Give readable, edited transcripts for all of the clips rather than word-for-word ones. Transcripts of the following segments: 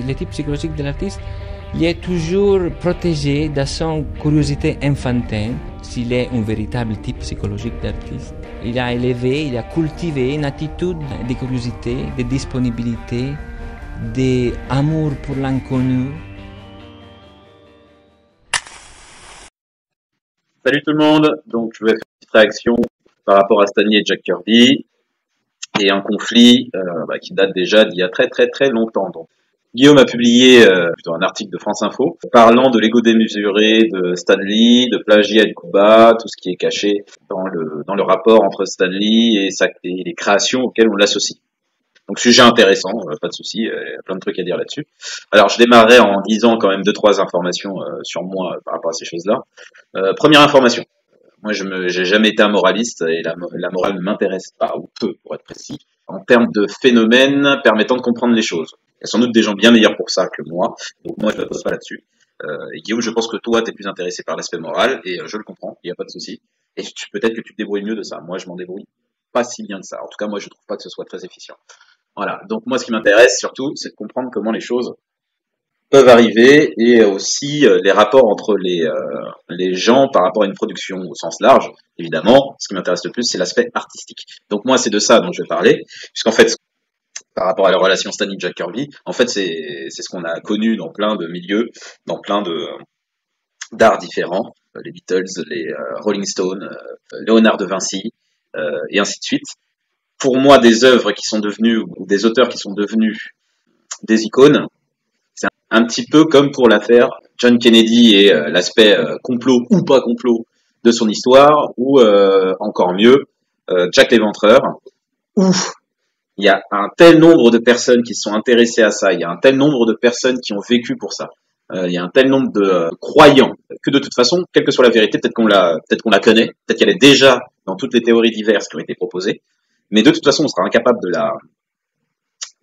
le type psychologique de l'artiste, il est toujours protégé de son curiosité infantile, s'il est un véritable type psychologique d'artiste. Il a élevé, il a cultivé une attitude de curiosité, de disponibilité, d'amour pour l'inconnu. Salut tout le monde, donc je vais faire une petite réaction par rapport à Stan Lee et Jack Kirby et un conflit qui date déjà d'il y a très longtemps. Donc, Guillaume a publié plutôt un article de France Info parlant de l'ego démesuré de Stan Lee, de plagiat du Kuba, tout ce qui est caché dans le rapport entre Stan Lee et les créations auxquelles on l'associe. Donc sujet intéressant, pas de souci, il y a plein de trucs à dire là-dessus. Alors je démarrais en disant quand même 2-3 informations sur moi par rapport à ces choses-là. Première information, moi j'ai jamais été un moraliste et la morale ne m'intéresse pas, ou peu pour être précis, en termes de phénomènes permettant de comprendre les choses. Il y a sans doute des gens bien meilleurs pour ça que moi, donc moi je ne pose pas là-dessus. Et Guillaume, je pense que toi t'es plus intéressé par l'aspect moral, et je le comprends, il n'y a pas de souci. Et peut-être que tu te débrouilles mieux de ça, moi je m'en débrouille pas si bien que ça. En tout cas moi je trouve pas que ce soit très efficient. Voilà, donc moi ce qui m'intéresse surtout, c'est de comprendre comment les choses peuvent arriver et aussi les rapports entre les gens par rapport à une production au sens large. Évidemment, ce qui m'intéresse le plus, c'est l'aspect artistique. Donc moi, c'est de ça dont je vais parler, puisqu'en fait, par rapport à la relation Stan Lee-Jack Kirby, en fait, c'est ce qu'on a connu dans plein de milieux, dans plein d'arts différents, les Beatles, les Rolling Stones, Léonard de Vinci, et ainsi de suite. Pour moi, des œuvres qui sont devenues, ou des auteurs qui sont devenus des icônes, c'est un petit peu comme pour l'affaire John Kennedy et l'aspect complot ou pas complot de son histoire, ou encore mieux, Jack l'Éventreur, où il y a un tel nombre de personnes qui se sont intéressées à ça, il y a un tel nombre de personnes qui ont vécu pour ça, il y a un tel nombre de croyants que de toute façon, quelle que soit la vérité, peut-être qu'on la connaît, peut-être qu'elle est déjà dans toutes les théories diverses qui ont été proposées, mais de toute façon, on sera incapable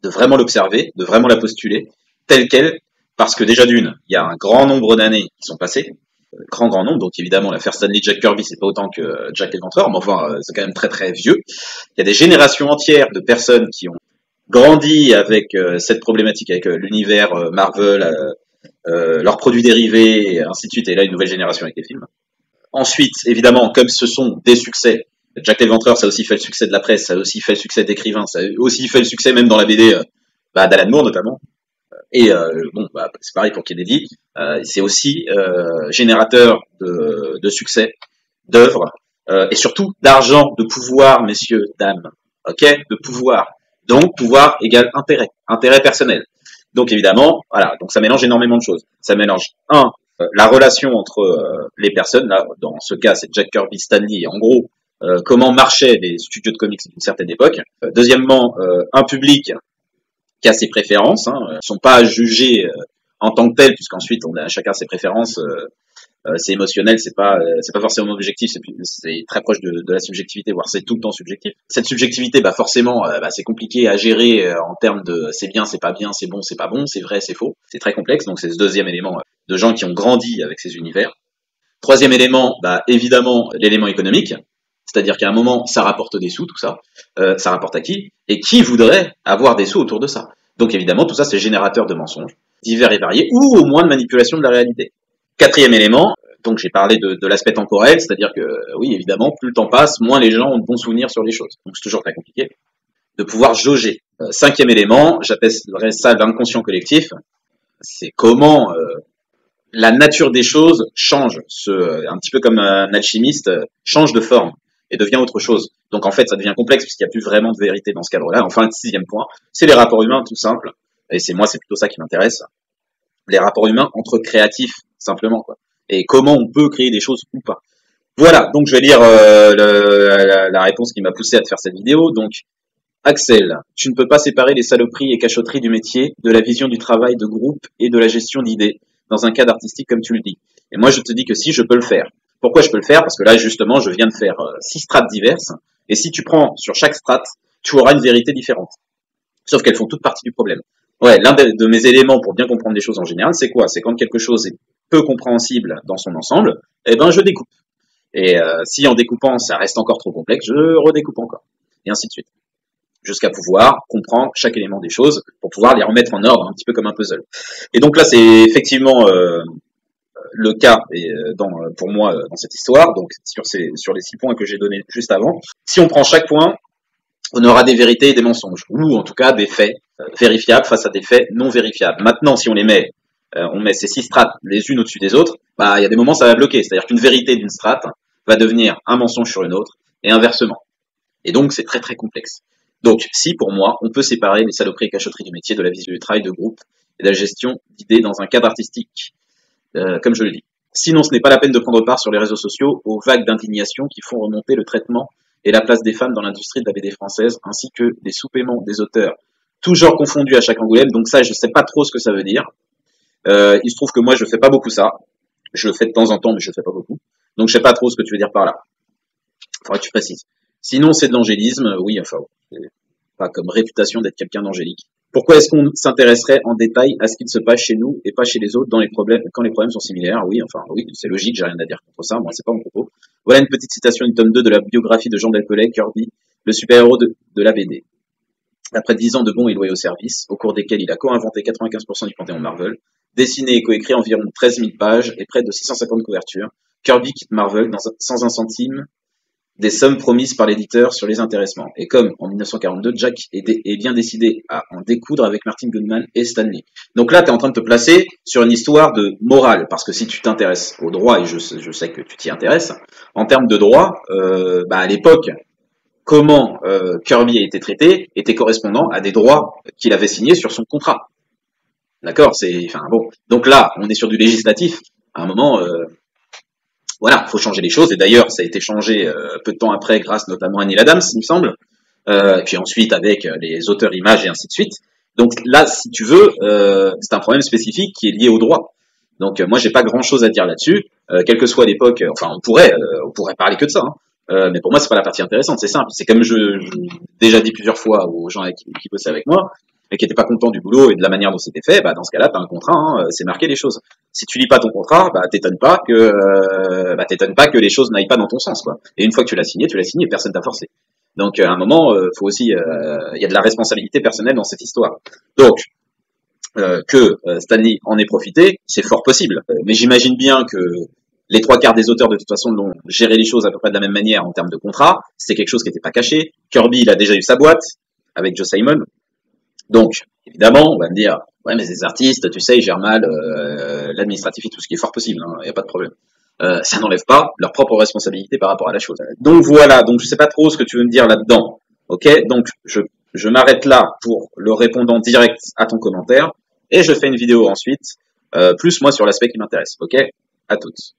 de vraiment l'observer, de vraiment la postuler, telle qu'elle, parce que déjà d'une, il y a un grand nombre d'années qui sont passées, grand nombre, donc évidemment l'affaire Stan Lee Jack Kirby, c'est pas autant que Jack l'Éventreur, mais enfin, c'est quand même très vieux. Il y a des générations entières de personnes qui ont grandi avec cette problématique, avec l'univers Marvel, leurs produits dérivés, et ainsi de suite, et là une nouvelle génération avec les films. Ensuite, évidemment, comme ce sont des succès, Jack l'Éventreur, ça a aussi fait le succès de la presse, ça a aussi fait le succès d'écrivains, ça a aussi fait le succès même dans la BD d'Alan Moore notamment. Et c'est pareil pour Kennedy, c'est aussi générateur de succès, d'œuvres, et surtout d'argent, de pouvoir, messieurs, dames, ok, de pouvoir. Donc pouvoir égale intérêt personnel. Donc évidemment, voilà, donc ça mélange énormément de choses. Ça mélange la relation entre les personnes, là dans ce cas c'est Jack Kirby, Stan Lee, en gros comment marchaient les studios de comics d'une certaine époque. Deuxièmement, un public qui a ses préférences, ne sont pas jugés en tant que tels, puisqu'ensuite on a chacun ses préférences, c'est émotionnel, c'est pas forcément objectif, c'est très proche de la subjectivité, voire c'est tout le temps subjectif. Cette subjectivité, forcément, c'est compliqué à gérer en termes de c'est bien, c'est pas bien, c'est bon, c'est pas bon, c'est vrai, c'est faux, c'est très complexe, donc c'est ce deuxième élément de gens qui ont grandi avec ces univers. Troisième élément, évidemment l'élément économique, c'est-à-dire qu'à un moment, ça rapporte des sous, tout ça. Ça rapporte à qui? Et qui voudrait avoir des sous autour de ça? Donc évidemment, tout ça, c'est générateur de mensonges, divers et variés, ou au moins de manipulation de la réalité. Quatrième élément, donc j'ai parlé de l'aspect temporel, c'est-à-dire que, oui, évidemment, plus le temps passe, moins les gens ont de bons souvenirs sur les choses. Donc c'est toujours très compliqué de pouvoir jauger. Cinquième élément, j'appellerais ça l'inconscient collectif, c'est comment la nature des choses change, un petit peu comme un alchimiste, change de forme et devient autre chose. Donc en fait, ça devient complexe puisqu'il n'y a plus vraiment de vérité dans ce cadre-là. Enfin, le sixième point, c'est les rapports humains, tout simple. Et c'est plutôt ça qui m'intéresse. Les rapports humains entre créatifs, simplement, quoi. Et comment on peut créer des choses ou pas. Voilà, donc je vais lire la réponse qui m'a poussé à te faire cette vidéo. Donc, Axel, tu ne peux pas séparer les saloperies et cachotteries du métier de la vision du travail de groupe et de la gestion d'idées dans un cadre artistique comme tu le dis. Et moi, je te dis que si, je peux le faire. Pourquoi je peux le faire? Parce que là, justement, je viens de faire 6 strates diverses. Et si tu prends sur chaque strate, tu auras une vérité différente. Sauf qu'elles font toutes partie du problème. Ouais, l'un de mes éléments pour bien comprendre les choses en général, c'est quoi? C'est quand quelque chose est peu compréhensible dans son ensemble, je découpe. Et si en découpant, ça reste encore trop complexe, je redécoupe encore. Et ainsi de suite. jusqu'à pouvoir comprendre chaque élément des choses pour pouvoir les remettre en ordre, un petit peu comme un puzzle. Et donc là, c'est effectivement le cas pour moi dans cette histoire. Donc sur les 6 points que j'ai donnés juste avant, si on prend chaque point, on aura des vérités et des mensonges, ou en tout cas des faits vérifiables face à des faits non vérifiables. Maintenant, si on met ces 6 strates les unes au-dessus des autres, il y a des moments ça va bloquer. C'est-à-dire qu'une vérité d'une strate va devenir un mensonge sur une autre, et inversement. Et donc c'est très très complexe. Donc si pour moi, on peut séparer les saloperies et cachotteries du métier de la vision du travail de groupe et de la gestion d'idées dans un cadre artistique, comme je le dis. Sinon, ce n'est pas la peine de prendre part sur les réseaux sociaux aux vagues d'indignation qui font remonter le traitement et la place des femmes dans l'industrie de la BD française, ainsi que les sous-paiements des auteurs, tous genres confondus à chaque Angoulême. Donc ça, je sais pas trop ce que ça veut dire. Il se trouve que moi, je fais pas beaucoup ça. Je le fais de temps en temps, mais je le fais pas beaucoup. Donc je sais pas trop ce que tu veux dire par là. Faudrait que tu précises. Sinon, c'est de l'angélisme. Oui, enfin, c'est pas comme réputation d'être quelqu'un d'angélique. Pourquoi est-ce qu'on s'intéresserait en détail à ce qu'il se passe chez nous et pas chez les autres quand les problèmes sont similaires? Oui, c'est logique, j'ai rien à dire contre ça, moi c'est pas mon propos. Voilà une petite citation du tome 2 de la biographie de Jean Delpelay, Kirby, le super-héros de la BD. Après 10 ans de bons et loyaux services, au cours desquels il a co-inventé 95% du panthéon Marvel, dessiné et coécrit environ 13 000 pages et près de 650 couvertures, Kirby quitte Marvel sans un centime des sommes promises par l'éditeur sur les intéressements. Et comme en 1942, Jack est bien décidé à en découdre avec Martin Goodman et Stan Lee. Donc là, tu es en train de te placer sur une histoire de morale, parce que si tu t'intéresses au droit, et je sais que tu t'y intéresses, en termes de droit, à l'époque, comment Kirby a été traité était correspondant à des droits qu'il avait signés sur son contrat. D'accord, Donc là, on est sur du législatif. À un moment, voilà, faut changer les choses. Et d'ailleurs, ça a été changé peu de temps après, grâce notamment à Neil Adams, il me semble. Et puis ensuite avec les auteurs images et ainsi de suite. Donc là, si tu veux, c'est un problème spécifique qui est lié au droit. Donc moi, j'ai pas grand-chose à dire là-dessus. Quelle que soit l'époque, on pourrait parler que de ça. Mais pour moi, c'est pas la partie intéressante. C'est simple. C'est comme je déjà dit plusieurs fois aux gens qui bossaient avec moi et qui étaient pas contents du boulot et de la manière dont c'était fait. Dans ce cas-là, t'as un contrat. C'est marqué les choses. Si tu lis pas ton contrat, t'étonnes pas que les choses n'aillent pas dans ton sens, quoi. Et une fois que tu l'as signé, personne t'a forcé. Donc à un moment, faut aussi, il y a de la responsabilité personnelle dans cette histoire. Donc que Stanley en ait profité, c'est fort possible. Mais j'imagine bien que les 3/4 des auteurs de toute façon l'ont géré les choses à peu près de la même manière en termes de contrat. C'était quelque chose qui n'était pas caché. Kirby, il a déjà eu sa boîte avec Joe Simon. Donc évidemment, on va me dire, ouais, mais ces artistes, tu sais, ils gèrent mal l'administratif et tout, ce qui est fort possible. Il n'y a pas de problème. Ça n'enlève pas leur propre responsabilité par rapport à la chose. Donc voilà, donc je sais pas trop ce que tu veux me dire là-dedans. Ok, donc je m'arrête là pour le répondant direct à ton commentaire et je fais une vidéo ensuite, plus moi sur l'aspect qui m'intéresse. Ok, à toutes.